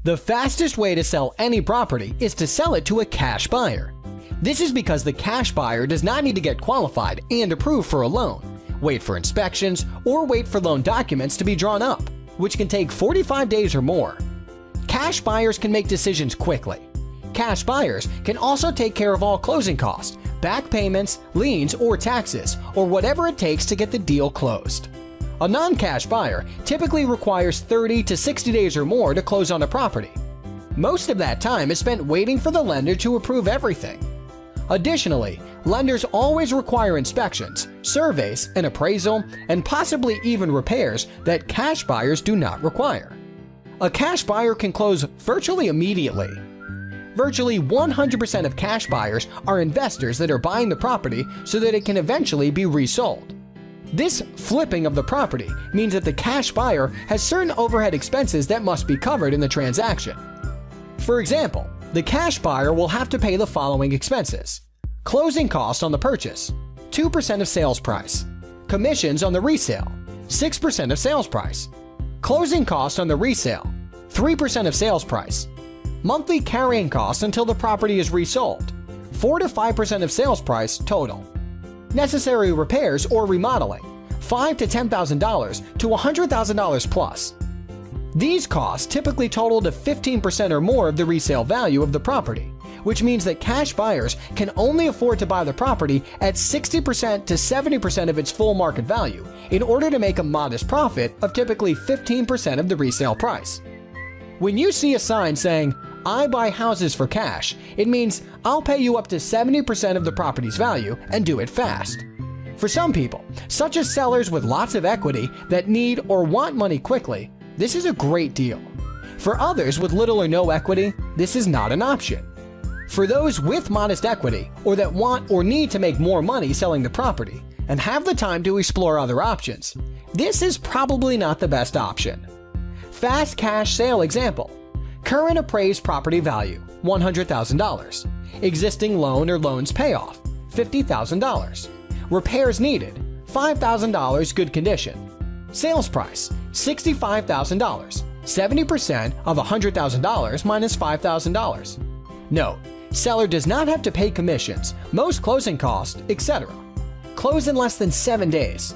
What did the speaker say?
The fastest way to sell any property is to sell it to a cash buyer. This is because the cash buyer does not need to get qualified and approved for a loan, wait for inspections, or wait for loan documents to be drawn up, which can take 45 days or more. Cash buyers can make decisions quickly. Cash buyers can also take care of all closing costs, back payments, liens, or taxes, or whatever it takes to get the deal closed. A non-cash buyer typically requires 30 to 60 days or more to close on a property. Most of that time is spent waiting for the lender to approve everything. Additionally, lenders always require inspections, surveys, an appraisal, and possibly even repairs that cash buyers do not require. A cash buyer can close virtually immediately. Virtually 100% of cash buyers are investors that are buying the property so that it can eventually be resold. This flipping of the property means that the cash buyer has certain overhead expenses that must be covered in the transaction. For example, the cash buyer will have to pay the following expenses: closing costs on the purchase, 2% of sales price; commissions on the resale, 6% of sales price; closing costs on the resale, 3% of sales price; monthly carrying costs until the property is resold, 4 to 5% of sales price total; necessary repairs or remodeling, $5,000 to $10,000 to $100,000 plus. These costs typically total to 15% or more of the resale value of the property, which means that cash buyers can only afford to buy the property at 60% to 70% of its full market value in order to make a modest profit of typically 15% of the resale price. When you see a sign saying, "I buy houses for cash," it means I'll pay you up to 70% of the property's value and do it fast. For some people, such as sellers with lots of equity that need or want money quickly, this is a great deal. For others with little or no equity, this is not an option. For those with modest equity or that want or need to make more money selling the property and have the time to explore other options, this is probably not the best option. Fast cash sale example: current appraised property value $100,000, existing loan or loans payoff $50,000, repairs needed $5,000 good condition, sales price $65,000, 70% of $100,000 minus $5,000. Note: seller does not have to pay commissions, most closing costs, etc. Close in less than 7 days.